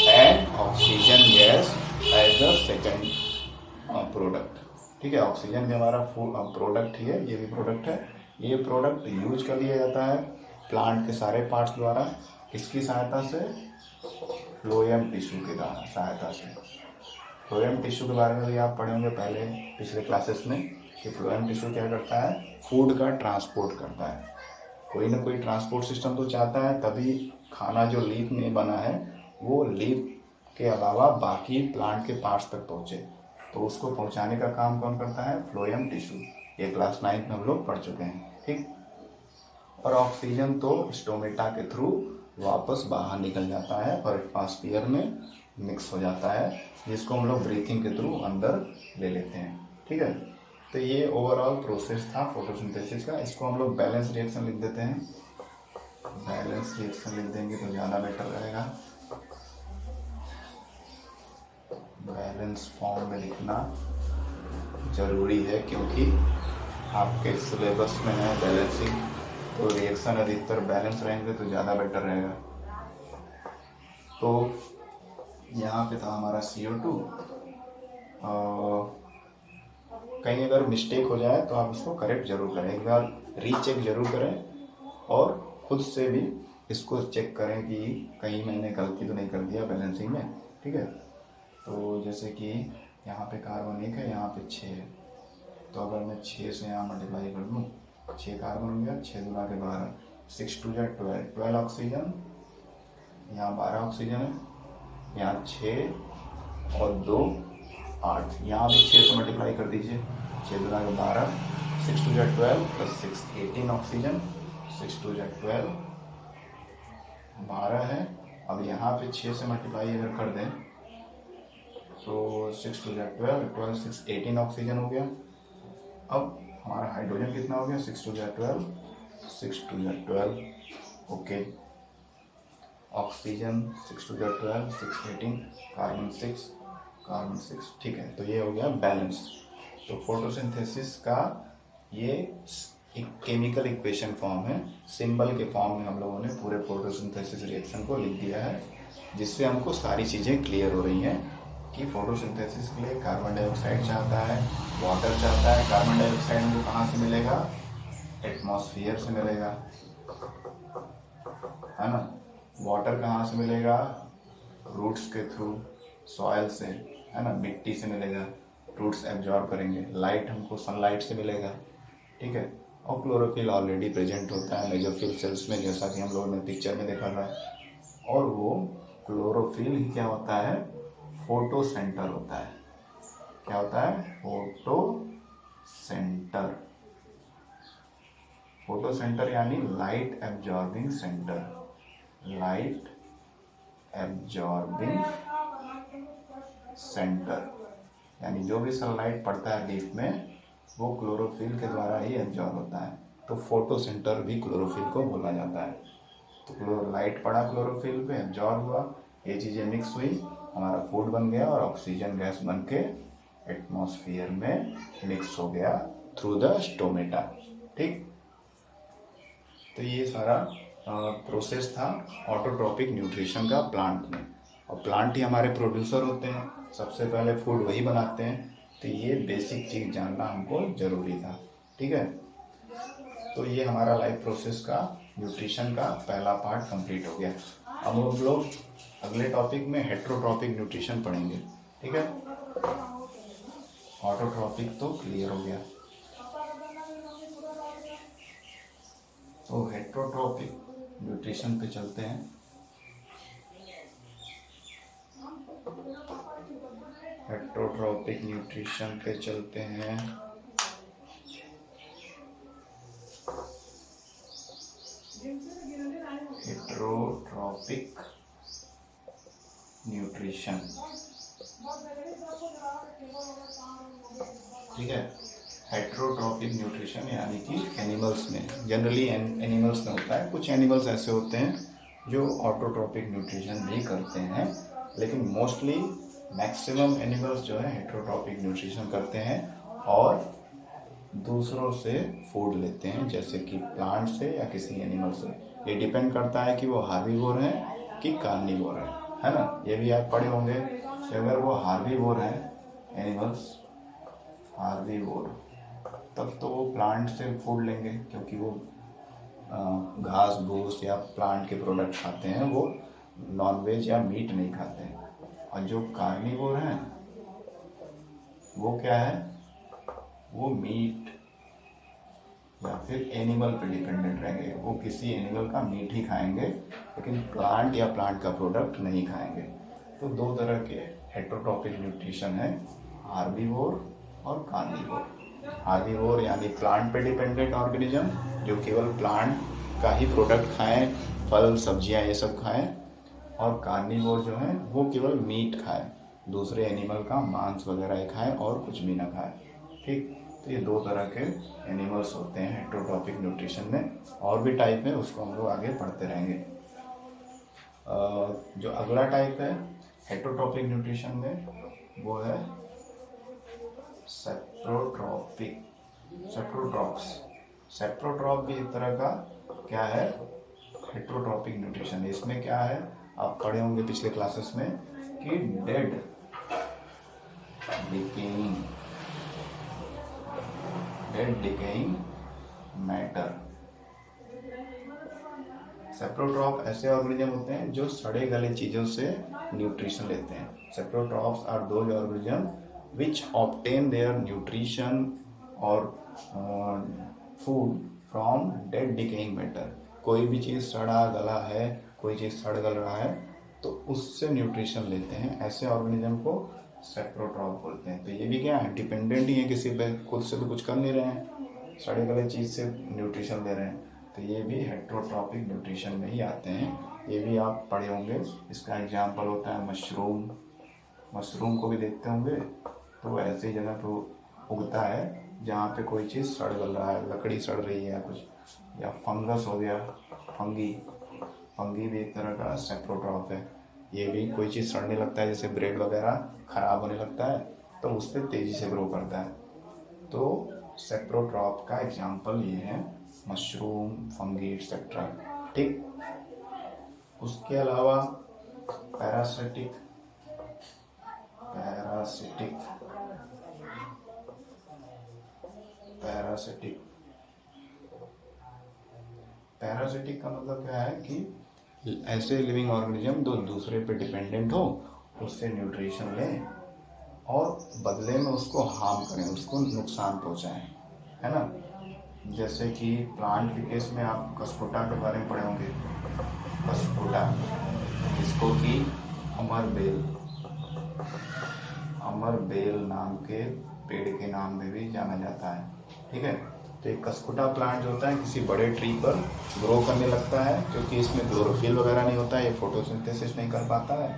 and oxygen gas as the second product. ठीक है, oxygen भी हमारा product ही है, ये भी product है। ये product use कर लिया जाता है प्लांट के सारे पार्ट्स द्वारा, किसकी सहायता से, फ्लोएम टिश्यू के सहायता से। फ्लोएम टिश्यू के बारे में भी आप पढ़े होंगे पहले पिछले क्लासेस में, कि फ्लोएम टिश्यू क्या करता है, फूड का ट्रांसपोर्ट करता है। कोई ना कोई ट्रांसपोर्ट सिस्टम तो चाहता है, तभी खाना जो लीफ में बना है वो लीफ के अलावा बाकी प्लांट के पार्ट्स तक पहुँचे, तो उसको पहुँचाने का काम कौन करता है, फ्लोएम टिश्यू। ये क्लास 9 में हम लोग पढ़ चुके हैं। ठीक, और ऑक्सीजन तो स्टोमेटा के थ्रू वापस बाहर निकल जाता है और एटमॉस्फेयर में मिक्स हो जाता है, जिसको हम लोग ब्रीथिंग के थ्रू अंदर ले लेते हैं। ठीक है, तो ये ओवरऑल प्रोसेस था फोटोसिंथेसिस का। इसको हम लोग बैलेंस रिएक्शन लिख देते हैं, बैलेंस रिएक्शन लिख देंगे तो ज़्यादा बेटर रहेगा। बैलेंस फॉर्म में लिखना ज़रूरी है क्योंकि आपके सिलेबस में है बैलेंसिंग, तो रिएक्शन अधिकतर बैलेंस रहेंगे तो ज़्यादा बेटर रहेगा। तो यहाँ पे था हमारा CO2, कहीं अगर मिस्टेक हो जाए तो आप इसको करेक्ट जरूर करें, एक बार रीचेक जरूर करें और खुद से भी इसको चेक करें कि कहीं मैंने गलती तो नहीं कर दिया बैलेंसिंग में। ठीक है, तो जैसे कि यहाँ पे कार्बन 1 है, यहाँ पे 6 है, तो अगर मैं 6 से यहाँ मल्टीप्लाई कर दूँ, 6 कार्बन हो गया, 6 दूना के 12, 6 2 जा 12, 12 ऑक्सीजन, यहाँ 12 ऑक्सीजन है, यहाँ 6 और 2 8, यहाँ भी 6 से मल्टीप्लाई कर दीजिए, 6 दूना के 12, 6 2 जा 12 प्लस 6 18 ऑक्सीजन, 6 2 जा 12 12 है। अब यहाँ पे 6 से मल्टीप्लाई अगर कर दें तो 6 2 जा 12, 12 6 18 ऑक्सीजन हो गया। अब हमारा हाइड्रोजन कितना हो गया, 6 2 जा 12, 6 2 जा 12, ओके। ऑक्सीजन 6 2 जा 12, 6 18, कार्बन 6, कार्बन 6, ठीक है। तो ये हो गया बैलेंस। तो फोटोसिंथेसिस का ये एक केमिकल इक्वेशन फॉर्म है, सिंबल के फॉर्म में हम लोगों ने पूरे फोटोसिंथेसिस रिएक्शन को लिख दिया है, जिससे हमको सारी चीज़ें क्लियर हो रही हैं कि फोटोसिंथेसिस के लिए कार्बन डाइऑक्साइड चाहता है, वाटर चाहता है। कार्बन डाइऑक्साइड हमको कहाँ से मिलेगा, एटमॉस्फेयर से मिलेगा, है ना। वाटर कहाँ से मिलेगा, रूट्स के थ्रू, सॉइल से, है ना, मिट्टी से मिलेगा, रूट्स एब्जॉर्ब करेंगे। लाइट हमको सनलाइट से मिलेगा, ठीक है। और क्लोरोफिल ऑलरेडी प्रेजेंट होता है मेजोफिल सेल्स में, जैसा कि हम लोगों ने पिक्चर में देखा था। और वो क्लोरोफिल ही क्या होता है, फोटो सेंटर होता है। क्या होता है, फोटो सेंटर। फोटो सेंटर यानी light absorbing centre, light absorbing centre, यानी जो भी सनलाइट पड़ता है लीफ में वो क्लोरोफिल के द्वारा ही एब्जॉर्ब होता है। तो फोटो सेंटर भी क्लोरोफिल को बोला जाता है। तो लाइट पड़ा क्लोरोफिल पे, एब्जॉर्ब हुआ, ये चीज़ें मिक्स हुई, हमारा फूड बन गया और ऑक्सीजन गैस बन के एटमॉस्फेयर में मिक्स हो गया थ्रू द स्टोमेटा, ठीक। तो ये सारा प्रोसेस था ऑटोट्रॉपिक न्यूट्रिशन का प्लांट में, और प्लांट ही हमारे प्रोड्यूसर होते हैं, सबसे पहले फूड वही बनाते हैं। तो ये बेसिक चीज़ जानना हमको ज़रूरी था, ठीक है। तो ये हमारा लाइफ प्रोसेस का न्यूट्रिशन का पहला पार्ट कंप्लीट हो गया। अब हम लोग अगले टॉपिक में हेट्रोट्रॉपिक न्यूट्रिशन पढ़ेंगे, ठीक है। ऑटोट्रॉपिक तो क्लियर हो गया, तो हेट्रोट्रॉपिक न्यूट्रिशन पे चलते हैं। हेट्रोट्रॉपिक न्यूट्रिशन पे चलते हैं। हेट्रोट्रॉपिक न्यूट्रिशन, ठीक है। हेट्रोट्रॉपिक न्यूट्रिशन यानी कि एनिमल्स में, जनरली एनिमल्स में होता है। कुछ एनिमल्स ऐसे होते हैं जो ऑटोट्रॉपिक न्यूट्रिशन भी करते हैं, लेकिन मोस्टली मैक्सिमम एनिमल्स जो है हेट्रोट्रॉपिक न्यूट्रिशन करते हैं और दूसरों से फूड लेते हैं, जैसे कि प्लांट से या किसी एनिमल से। ये डिपेंड करता है कि वो हार्बीवोर है कि कार्निवोर है ना। ये भी आप पढ़े होंगे कि अगर वो हार्बीवोर है एनिमल्स, हार्बीवोर, तब तो वो प्लांट से फूड लेंगे, क्योंकि वो घास भूस या प्लांट के प्रोडक्ट खाते हैं, वो नॉनवेज या मीट नहीं खाते हैं। और जो कार्निवोर हैं वो क्या है, वो मीट या फिर एनिमल पे डिपेंडेंट रहेंगे। वो किसी एनिमल का मीट ही खाएंगे, लेकिन प्लांट या प्लांट का प्रोडक्ट नहीं खाएंगे। तो दो तरह के हेट्रोट्रॉपिक न्यूट्रिशन है, हार्बीवोर और कार्निवोर। हार्बीवोर यानी प्लांट पे डिपेंडेंट ऑर्गेनिज्म, जो केवल प्लांट का ही प्रोडक्ट खाएं, फल सब्जियां ये सब खाएं। और कार्निवोर जो है वो केवल मीट खाएं, दूसरे एनिमल का मांस वगैरह खाएं और कुछ भी ना खाएं, ठीक। तो ये दो तरह के एनिमल्स होते हैं हेट्रोट्रॉपिक न्यूट्रिशन में। और भी टाइप है, उसको हम लोग आगे पढ़ते रहेंगे। जो अगला टाइप है हेट्रोट्रॉपिक न्यूट्रिशन में, वो है सेप्रोट्रॉपिक, सेप्रोट्रॉप्स। सेप्रोट्रॉप भी एक तरह का क्या है, हेट्रोट्रॉपिक न्यूट्रिशन। इसमें क्या है, आप पढ़े होंगे पिछले क्लासेस में कि dead, decaying dead decaying matter. Saprotroph ऐसे ऑर्गेनिज्म होते हैं जो सड़े गले चीज़ों से न्यूट्रिशन लेते हैं। Saprotrophs are those organism which obtain their nutrition और food from dead decaying matter. कोई भी चीज़ सड़ा गला है, कोई चीज़ सड़ गल रहा है तो उससे न्यूट्रिशन लेते हैं, ऐसे ऑर्गेनिज्म को सेप्रोट्रॉप बोलते हैं। तो ये भी क्या है, डिपेंडेंट ही है किसी पे, खुद से तो कुछ कर नहीं रहे हैं, सड़े गले चीज़ से न्यूट्रिशन ले रहे हैं। तो ये भी हेट्रोट्रॉपिक न्यूट्रिशन में ही आते हैं। ये भी आप पढ़े होंगे। इसका एग्जाम्पल होता है मशरूम। मशरूम को भी देखते होंगे, तो ऐसी जगह पे उगता है जहाँ पे कोई चीज़ सड़ गल रहा है, लकड़ी सड़ रही है या कुछ, या फंगस हो गया, फंगी। फंगी भी एक तरह का सेप्रोट्रॉप है। ये भी कोई चीज़ सड़ने लगता है, जैसे ब्रेड वगैरह ख़राब होने लगता है तो उस पर तेज़ी से ग्रो करता है। तो सेप्रोट्रॉप का एग्जाम्पल ये है मशरूम, फंगी एक्सेट्रा। ठीक। उसके अलावा पैरासिटिक पैरासिटिक पैरासिटिक पैरासिटिक का मतलब क्या है कि ऐसे लिविंग ऑर्गेनिज्म जो दूसरे पे डिपेंडेंट हो, उससे न्यूट्रिशन लें और बदले में उसको हार्म करें, उसको नुकसान पहुंचाएं, है ना। जैसे कि प्लांट के केस में आप कस्कोटा के बारे में पढ़े होंगे। कस्कोटा, जिसको कि अमरबेल नाम के पेड़ के नाम में भी जाना जाता है। ठीक है। तो एक कस्कोटा प्लांट जो होता है किसी बड़े ट्री पर ग्रो करने लगता है, क्योंकि इसमें क्लोरोफिल वगैरह नहीं होता है, ये फोटोसिंथेसिस नहीं कर पाता है।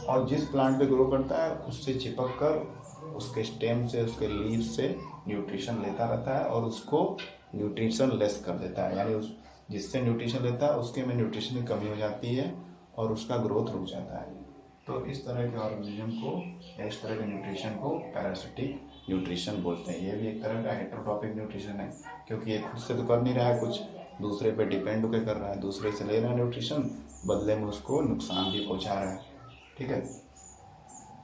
और जिस प्लांट पे ग्रो करता है उससे चिपक कर उसके स्टेम से, उसके लीव से न्यूट्रिशन लेता रहता है और उसको न्यूट्रिशन लेस कर देता है। यानी उस जिससे न्यूट्रिशन लेता है उसके में न्यूट्रिशन की कमी हो जाती है और उसका ग्रोथ रुक जाता है। तो इस तरह के ऑर्गेनिज्म को या इस तरह के न्यूट्रिशन को पैरासिटिक न्यूट्रिशन बोलते हैं। ये भी एक तरह का हेट्रोट्रॉपिक न्यूट्रिशन है, क्योंकि ये खुद से तो कर नहीं रहा है कुछ, दूसरे पे डिपेंड होकर कर रहा है, दूसरे से ले रहा है न्यूट्रिशन, बदले में उसको नुकसान भी पहुंचा रहा है। ठीक है।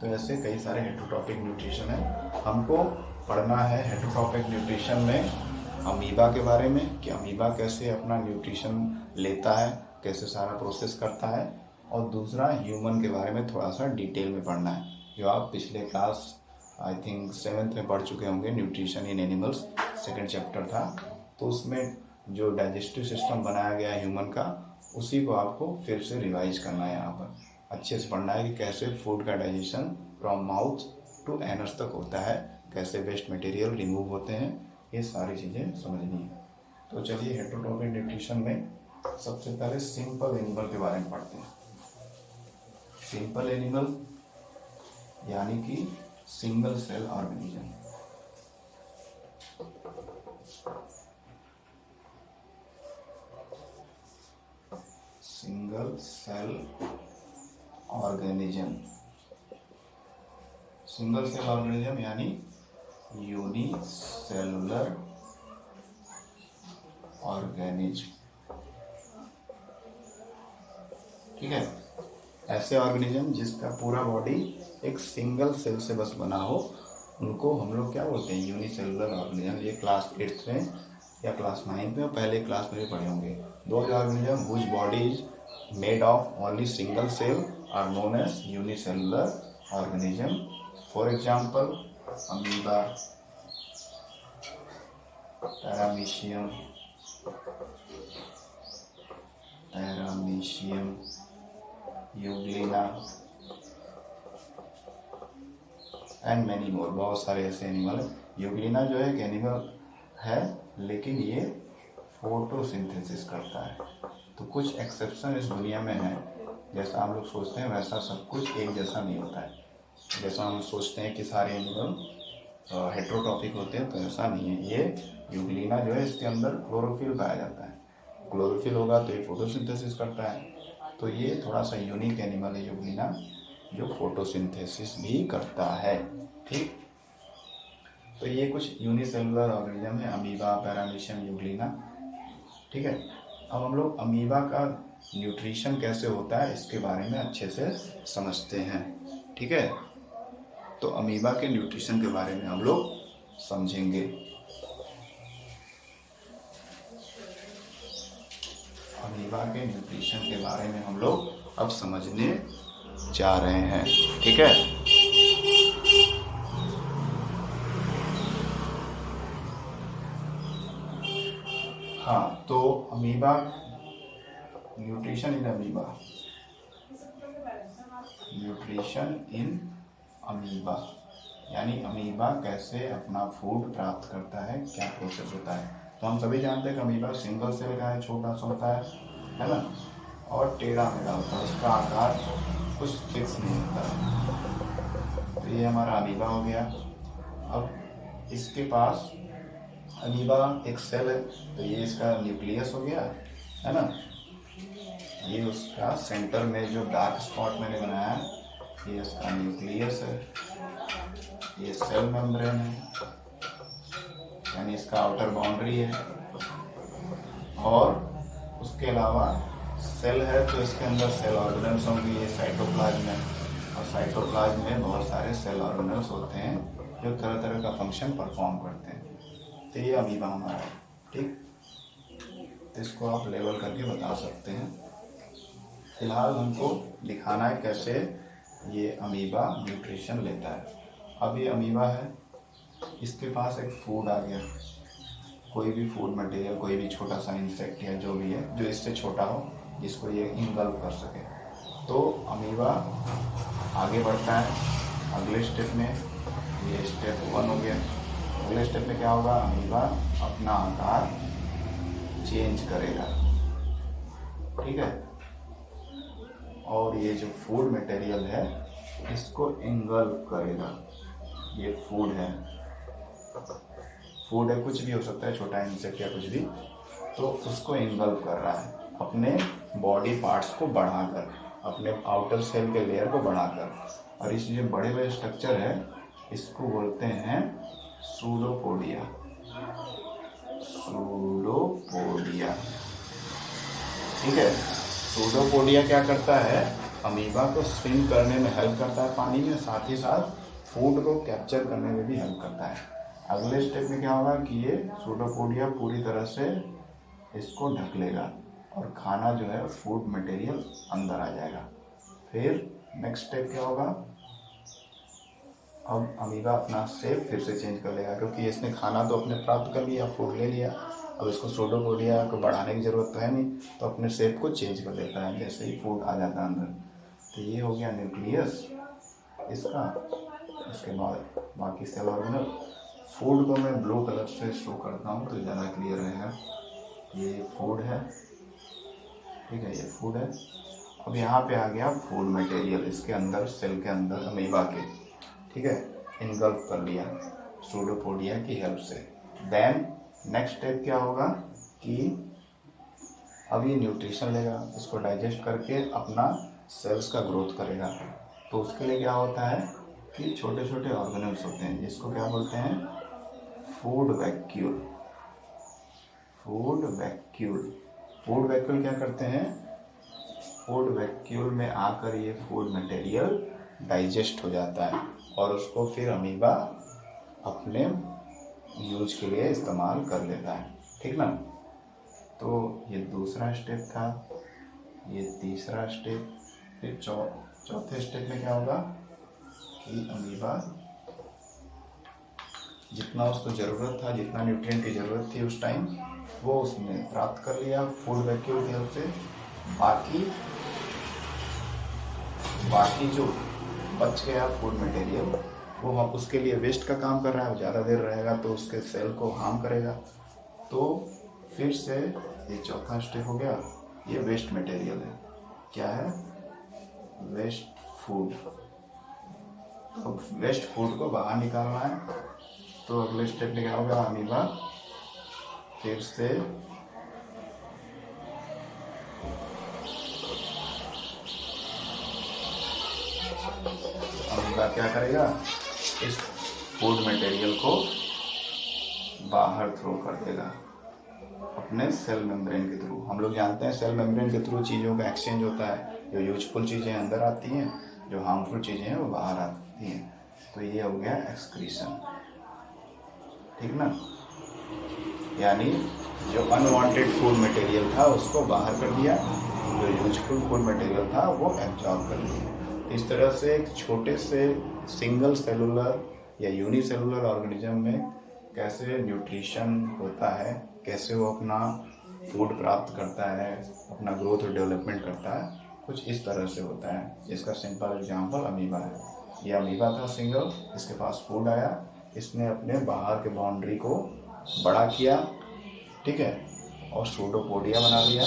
तो ऐसे कई सारे हेट्रोट्रॉपिक न्यूट्रिशन है। हमको पढ़ना है हेट्रोट्रॉपिक न्यूट्रिशन में अमीबा के बारे में, कि अमीबा कैसे अपना न्यूट्रिशन लेता है, कैसे सारा प्रोसेस करता है, और दूसरा ह्यूमन के बारे में थोड़ा सा डिटेल में पढ़ना है, जो आप पिछले क्लास आई थिंक 7th में पढ़ चुके होंगे। Nutrition in animals 2nd chapter था, तो उसमें जो डाइजेस्टिव सिस्टम बनाया गया है ह्यूमन का, उसी को आपको फिर से रिवाइज करना है। यहाँ पर अच्छे से पढ़ना है कि कैसे फूड का digestion from mouth to anus तक होता है, कैसे वेस्ट मटेरियल रिमूव होते हैं, ये सारी चीज़ें समझनी है। तो चलिए हेट्रोट्रॉपिक न्यूट्रिशन में सबसे पहले सिंपल एनिमल के बारे में पढ़ते हैं। सिंपल एनिमल यानी कि single cell organism. Single cell organism, single cell organism यानी यूनिसेलुलर ऑर्गेनिज्म। ठीक है। ऐसे ऑर्गेनिज्म जिसका पूरा बॉडी एक सिंगल सेल से बस बना हो, उनको हम लोग क्या बोलते हैं, यूनिसेलुलर ऑर्गेनिज्म। ये क्लास 8th में या क्लास 9th में, पहले क्लास में भी पढ़े होंगे। दो organism whose body is made of only single cell are known as unicellular organism. For example amoeba, paramecium euglena and many more. बहुत सारे ऐसे एनिमल है। यूग्लिना जो है एक एनिमल है, लेकिन ये फोटोसिंथेसिस करता है। तो कुछ एक्सेप्शन इस दुनिया में है। जैसा हम लोग सोचते हैं वैसा सब कुछ एक जैसा नहीं होता है। जैसा हम सोचते हैं कि सारे एनिमल हेट्रोट्रॉपिक होते हैं, तो ऐसा नहीं है। ये यूग्लिना जो है, इसके अंदर क्लोरोफिल पाया जाता है। क्लोरोफिल होगा तो ये फोटोसिंथेसिस करता है। तो ये थोड़ा सा यूनिक एनिमल है यूग्लिना, जो फोटोसिंथेसिस भी करता है। ठीक। तो ये कुछ यूनिसेलुलर ऑर्गेनिज्म है, अमीबा, पैरामीशियम, यूग्लिना। ठीक है। अब हम लोग अमीबा का न्यूट्रिशन कैसे होता है इसके बारे में अच्छे से समझते हैं। ठीक है। तो अमीबा के न्यूट्रिशन के बारे में हम लोग समझेंगे। अमीबा के न्यूट्रिशन के बारे में हम लोग अब समझने जा रहे हैं। ठीक है, हाँ, तो amoeba, nutrition in amoeba, nutrition in amoeba यानी अमीबा कैसे अपना फूड प्राप्त करता है, क्या प्रोसेस होता है। तो हम सभी जानते हैं कि अमीबा सिंगल सेल का है, छोटा सा होता है ना, और टेढ़ा मेढ़ा होता है, उसका आकार कुछ फिक्स नहीं होता है। तो ये हमारा अमीबा हो गया। अब इसके पास अमीबा एक सेल है, तो ये इसका न्यूक्लियस हो गया, है ना। ये उसका सेंटर में जो डार्क स्पॉट मैंने बनाया है, ये इसका न्यूक्लियस है। ये सेल मेम्ब्रेन है, यानी इसका आउटर बाउंड्री है। और उसके अलावा सेल है तो इसके अंदर सेल ऑर्गेनल्स होंगे, ये साइटोप्लाज्म है, और साइटोप्लाज्म में बहुत सारे सेल ऑर्गेनल्स होते हैं जो तरह तरह का फंक्शन परफॉर्म करते हैं। तो ये अमीबा हमारा है। ठीक, तो इसको आप लेवल करके बता सकते हैं। फिलहाल हमको दिखाना है कैसे ये अमीबा न्यूट्रिशन लेता है। अब ये अमीबा है, इसके पास एक फूड आ गया, कोई भी फूड मटेरियल, कोई भी छोटा सा इंसेक्ट या जो भी है जो इससे छोटा हो, जिसको ये इंगल्फ कर सके। तो अमीबा आगे बढ़ता है अगले स्टेप में। ये स्टेप 1 हो गया। अगले स्टेप में क्या होगा, अमीबा अपना आकार चेंज करेगा। ठीक है, और ये जो फूड मटेरियल है इसको इंगल्फ करेगा। ये फूड है, फूड है, कुछ भी हो सकता है, छोटा इंसेक्ट या कुछ भी, तो उसको इंगल्फ कर रहा है अपने बॉडी पार्ट्स को बढ़ाकर, अपने आउटर सेल के लेयर को बढ़ाकर। और इस जो बड़े बड़े स्ट्रक्चर है इसको बोलते हैं सूडोपोडिया। सूडोपोडिया, ठीक है। सूडोपोडिया क्या करता है, अमीबा को स्विम करने में हेल्प करता है पानी में, साथ ही साथ फूड को कैप्चर करने में भी हेल्प करता है। अगले स्टेप में क्या होगा कि ये सूडोपोडिया पूरी तरह से इसको ढक लेगा और खाना जो है फूड मटेरियल अंदर आ जाएगा। फिर नेक्स्ट स्टेप क्या होगा, अब अमीबा अपना शेप फिर से चेंज कर लेगा, क्योंकि इसने खाना तो अपने प्राप्त कर लिया, फूड ले लिया, अब इसको सूडोपोडिया को बढ़ाने की ज़रूरत तो है नहीं, तो अपने शेप को चेंज कर लेता है जैसे ही फूड आ जाता है अंदर। तो ये हो गया न्यूक्लियस इसका। इसके बाद बाकी सेल ऑर्गेनल। फूड को मैं ब्लू कलर से शो करता हूँ तो ज़्यादा क्लियर रहेगा। ये फूड है, ठीक है, ये फूड है। अब यहाँ पे आ गया फूड मटेरियल इसके अंदर, सेल के अंदर अमीबा के, ठीक है, इनगल्फ कर लिया सूडोपोडिया की हेल्प से। देन नेक्स्ट स्टेप क्या होगा कि अब ये न्यूट्रिशन लेगा, इसको डाइजेस्ट करके अपना सेल्स का ग्रोथ करेगा। तो उसके लिए क्या होता है कि छोटे छोटे ऑर्गेनल्स होते हैं, जिसको क्या बोलते हैं, food vacuole. Food vacuole, food vacuole क्या करते हैं, फूड वैक्यूल में आकर ये फूड मटेरियल डाइजेस्ट हो जाता है और उसको फिर अमीबा अपने यूज के लिए इस्तेमाल कर लेता है। ठीक ना। तो ये दूसरा स्टेप था, ये तीसरा स्टेप। फिर चौथे स्टेप में क्या होगा कि अमीबा जितना उसको ज़रूरत था, जितना न्यूट्रिएंट की ज़रूरत थी उस टाइम, वो उसने प्राप्त कर लिया फूड वैक्यूल की हेल्प से। बाकी जो बच गया फूड मटेरियल वो हम उसके लिए वेस्ट का काम कर रहा है, वो ज़्यादा देर रहेगा तो उसके सेल को हार्म करेगा। तो फिर से ये चौथा स्टेप हो गया, ये वेस्ट मटेरियल है। क्या है, वेस्ट फूड। तो वेस्ट फूड को बाहर निकालना है। तो अगले स्टेप में क्या होगा, अमीबा फिर से अमीबा क्या करेगा, इस फूड मटेरियल को बाहर थ्रो कर देगा अपने सेल मेम्ब्रेन के थ्रू। हम लोग जानते हैं सेल मेम्ब्रेन के थ्रू चीज़ों का एक्सचेंज होता है, जो यूजफुल चीज़ें अंदर आती हैं, जो हार्मफुल चीज़ें हैं वो बाहर आती हैं। तो ये हो गया एक्सक्रीशन, ठीक ना। यानी जो अनवांटेड फूड मटेरियल था उसको बाहर कर दिया, जो यूजफुल फूड मटेरियल था वो एब्जॉर्ब कर लिया। इस तरह से एक छोटे से सिंगल सेलुलर या यूनिसेलुलर ऑर्गेनिज्म में कैसे न्यूट्रिशन होता है, कैसे वो अपना फूड प्राप्त करता है, अपना ग्रोथ और डेवलपमेंट करता है, कुछ इस तरह से होता है। इसका सिंपल एग्जांपल अमीबा है। ये अमीबा था सिंगल, इसके पास फूड आया, इसने अपने बाहर के बाउंड्री को बड़ा किया, ठीक है, और सूडोपोडिया बना लिया।